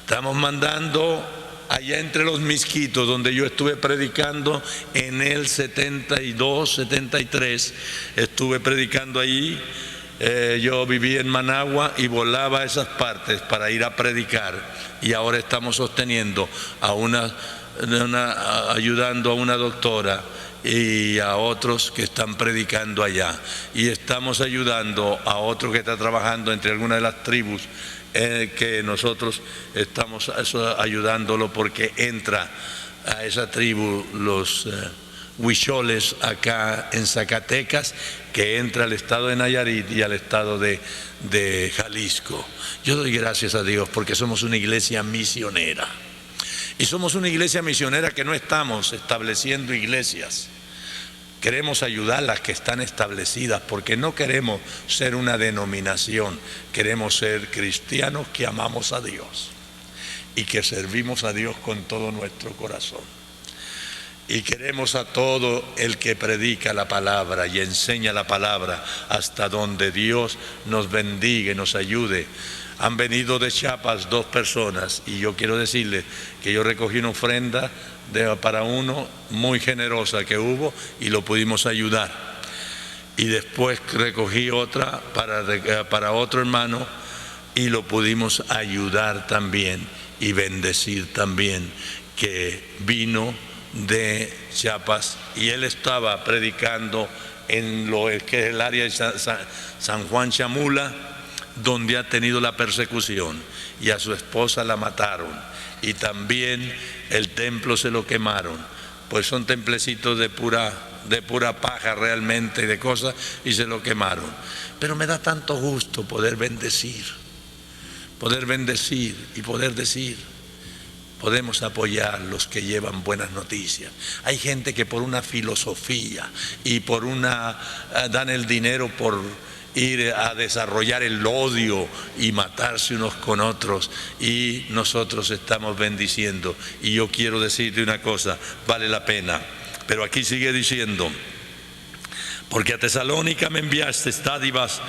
Estamos mandando allá entre los Misquitos, donde yo estuve predicando en el 72, 73, estuve predicando allí. Yo viví en Managua y volaba a esas partes para ir a predicar, y ahora estamos sosteniendo ayudando a una doctora y a otros que están predicando allá, y estamos ayudando a otro que está trabajando entre algunas de las tribus que nosotros estamos ayudándolo, porque entra a esa tribu Huicholes acá en Zacatecas, que entra al estado de Nayarit y al estado de Jalisco. Yo doy gracias a Dios porque somos una iglesia misionera. Y somos una iglesia misionera que no estamos estableciendo iglesias. Queremos ayudar a las que están establecidas porque no queremos ser una denominación. Queremos ser cristianos que amamos a Dios y que servimos a Dios con todo nuestro corazón. Y queremos a todo el que predica la palabra y enseña la palabra hasta donde Dios nos bendiga y nos ayude. Han venido de Chiapas 2 personas y yo quiero decirles que yo recogí una ofrenda para uno muy generosa que hubo y lo pudimos ayudar. Y después recogí otra para otro hermano y lo pudimos ayudar también y bendecir también, que vino de Chiapas y él estaba predicando en lo que es el área de San Juan Chamula, donde ha tenido la persecución, y a su esposa la mataron y también el templo se lo quemaron, pues son templecitos de pura paja realmente, de cosas, y se lo quemaron. Pero me da tanto gusto poder bendecir y poder decir: podemos apoyar los que llevan buenas noticias. Hay gente que por una filosofía y dan el dinero por ir a desarrollar el odio y matarse unos con otros, y nosotros estamos bendiciendo. Y yo quiero decirte una cosa, vale la pena. Pero aquí sigue diciendo: porque a Tesalónica me enviaste dádivas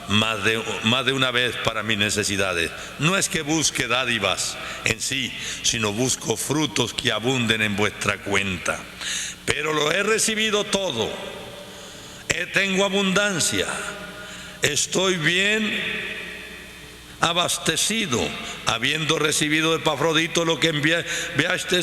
más de una vez para mis necesidades. No es que busque dádivas en sí, sino busco frutos que abunden en vuestra cuenta. Pero lo he recibido todo, tengo abundancia, estoy bien abastecido, habiendo recibido de Epafrodito lo que enviaste,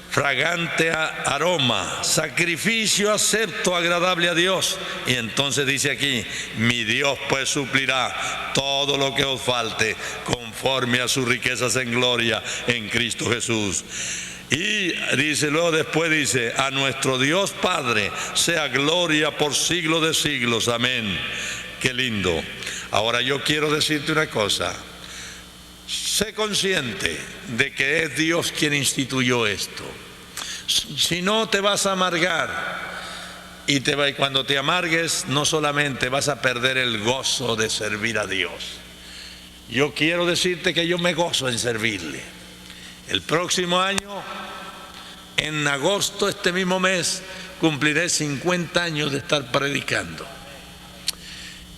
fragante aroma, sacrificio acepto, agradable a Dios. Y entonces dice aquí: mi Dios pues suplirá todo lo que os falte conforme a sus riquezas en gloria en Cristo Jesús. Y después dice: a nuestro Dios Padre sea gloria por siglos de siglos, amén. Qué lindo. Ahora yo quiero decirte una cosa: sé consciente de que es Dios quien instituyó esto. Si no, te vas a amargar, y cuando te amargues no solamente vas a perder el gozo de servir a Dios. Yo quiero decirte que yo me gozo en servirle. El próximo año, en agosto, este mismo mes, cumpliré 50 años de estar predicando.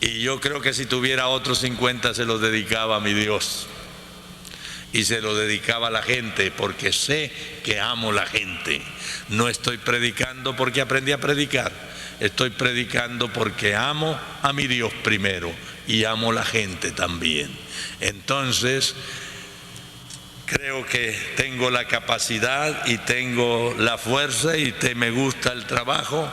Y yo creo que si tuviera otros 50 se los dedicaba a mi Dios. Y se lo dedicaba a la gente, porque sé que amo la gente. No estoy predicando porque aprendí a predicar. Estoy predicando porque amo a mi Dios primero y amo la gente también. Entonces, creo que tengo la capacidad y tengo la fuerza y me gusta el trabajo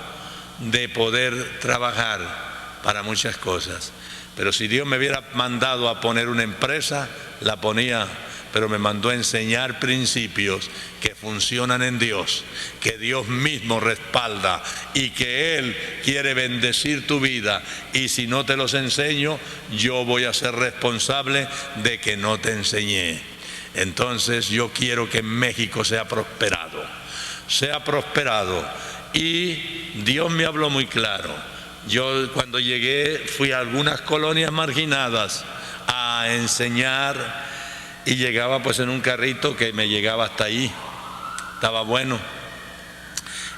de poder trabajar para muchas cosas. Pero si Dios me hubiera mandado a poner una empresa, la ponía. Pero me mandó a enseñar principios que funcionan en Dios, que Dios mismo respalda y que Él quiere bendecir tu vida. Y si no te los enseño, yo voy a ser responsable de que no te enseñé. Entonces yo quiero que México sea prosperado. Y Dios me habló muy claro. Yo cuando llegué fui a algunas colonias marginadas a enseñar. Y llegaba pues en un carrito que me llegaba hasta ahí, estaba bueno.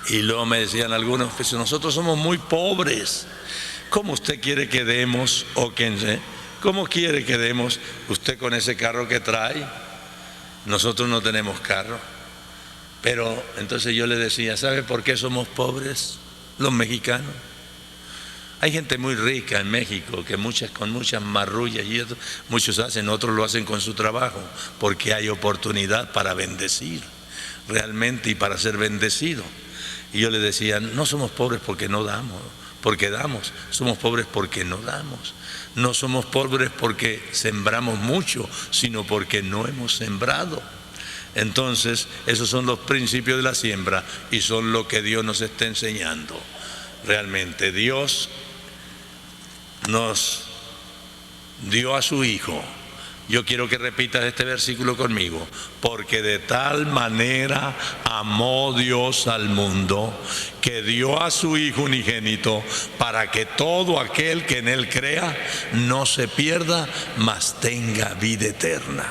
Y luego me decían algunos: pues nosotros somos muy pobres, ¿cómo usted quiere que demos? ¿Cómo quiere que demos usted con ese carro que trae? Nosotros no tenemos carro. Pero entonces yo le decía: ¿sabe por qué somos pobres los mexicanos? Hay gente muy rica en México, que con muchas marrullas, y muchos hacen, otros lo hacen con su trabajo, porque hay oportunidad para bendecir realmente y para ser bendecido. Y yo le decía: no somos pobres porque no damos, porque damos, somos pobres porque no damos. No somos pobres porque sembramos mucho, sino porque no hemos sembrado. Entonces, esos son los principios de la siembra y son lo que Dios nos está enseñando. Realmente, Dios nos dio a su Hijo. Yo quiero que repitas este versículo conmigo. Porque de tal manera amó Dios al mundo, que dio a su Hijo unigénito, para que todo aquel que en Él crea no se pierda, mas tenga vida eterna.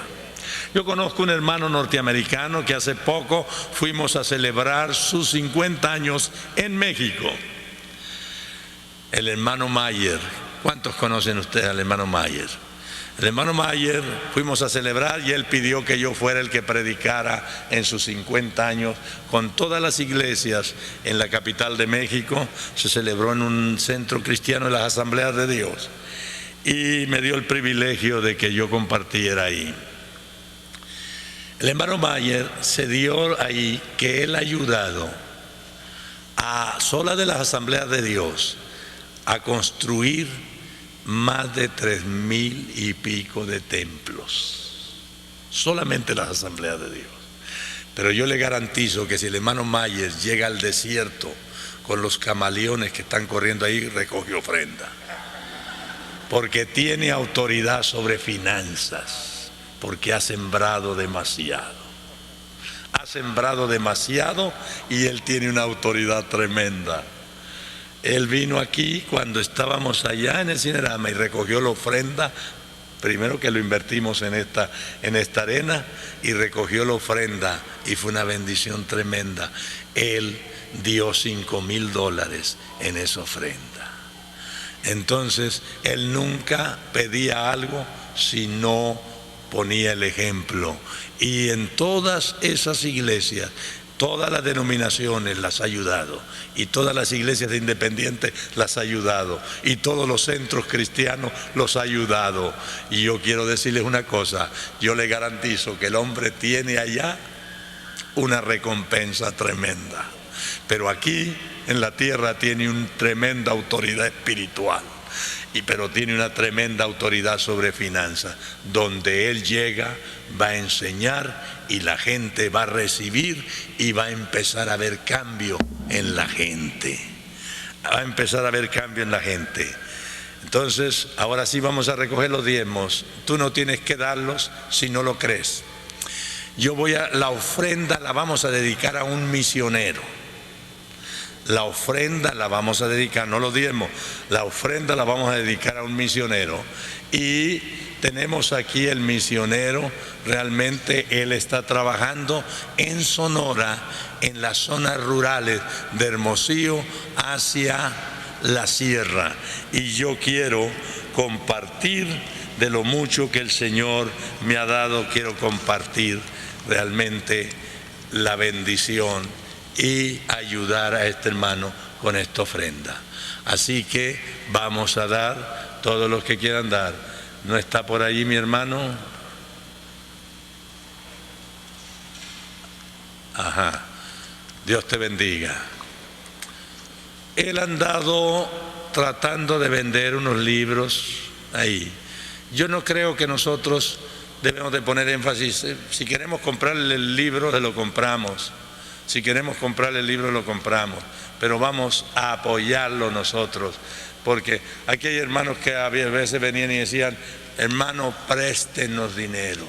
Yo conozco un hermano norteamericano que hace poco fuimos a celebrar sus 50 años en México. El hermano Mayer. ¿Cuántos conocen ustedes al hermano Mayer? El hermano Mayer fuimos a celebrar y él pidió que yo fuera el que predicara en sus 50 años con todas las iglesias en la capital de México. Se celebró en un centro cristiano de las Asambleas de Dios y me dio el privilegio de que yo compartiera ahí. El hermano Mayer se dio ahí que él ha ayudado a solas de las Asambleas de Dios a construir más de 3,000 y pico de templos, solamente las Asambleas de Dios. Pero yo le garantizo que si el hermano Mayer llega al desierto con los camaleones que están corriendo ahí, recoge ofrenda, porque tiene autoridad sobre finanzas, porque ha sembrado demasiado. Ha sembrado demasiado y él tiene una autoridad tremenda. Él vino aquí cuando estábamos allá en el Cinerama y recogió la ofrenda, primero que lo invertimos en esta arena, y recogió la ofrenda y fue una bendición tremenda. Él dio $5,000 en esa ofrenda. Entonces, él nunca pedía algo si no ponía el ejemplo. Y en todas esas iglesias, todas las denominaciones las ha ayudado, y todas las iglesias independientes las ha ayudado, y todos los centros cristianos los ha ayudado. Y yo quiero decirles una cosa, yo le garantizo que el hombre tiene allá una recompensa tremenda, pero aquí en la tierra tiene una tremenda autoridad espiritual, pero tiene una tremenda autoridad sobre finanzas. Donde él llega va a enseñar y la gente va a recibir y va a empezar a ver cambio en la gente. Va a empezar a ver cambio en la gente. Entonces, ahora sí vamos a recoger los diezmos. Tú no tienes que darlos si no lo crees. La ofrenda la vamos a dedicar a un misionero. La ofrenda la vamos a dedicar, no los diezmos, la ofrenda la vamos a dedicar a un misionero. Y tenemos aquí el misionero, realmente él está trabajando en Sonora, en las zonas rurales de Hermosillo hacia la sierra. Y yo quiero compartir de lo mucho que el Señor me ha dado, quiero compartir realmente la bendición y ayudar a este hermano con esta ofrenda. Así que vamos a dar, todos los que quieran dar. ¿No está por allí mi hermano? Ajá, Dios te bendiga. Él ha andado tratando de vender unos libros ahí. Yo no creo que nosotros debemos de poner énfasis. Si queremos comprarle el libro, se lo compramos. Si queremos comprarle el libro, lo compramos, pero vamos a apoyarlo nosotros, porque aquí hay hermanos que a veces venían y decían: hermano, préstenos dinero.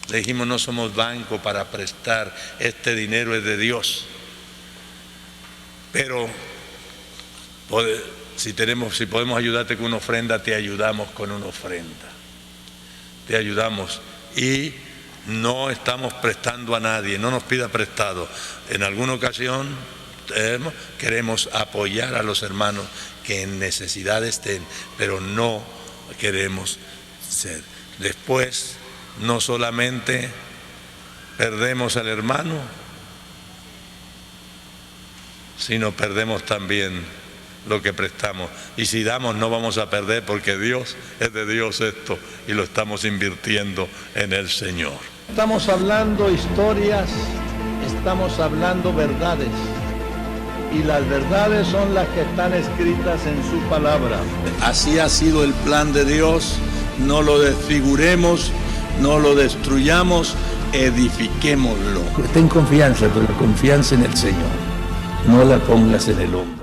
Le dijimos: no somos banco para prestar, este dinero es de Dios. Pero si podemos ayudarte con una ofrenda, te ayudamos con una ofrenda. Te ayudamos y no estamos prestando a nadie, no nos pida prestado. En alguna ocasión queremos apoyar a los hermanos que en necesidad estén, pero no queremos ser. Después, no solamente perdemos al hermano, sino perdemos también lo que prestamos. Y si damos, no vamos a perder, porque Dios es de Dios esto, y lo estamos invirtiendo en el Señor. Estamos hablando historias, estamos hablando verdades, y las verdades son las que están escritas en su palabra. Así ha sido el plan de Dios. No lo desfiguremos, no lo destruyamos, edifiquémoslo. Ten confianza, pero confianza en el Señor. No la pongas en el hombre.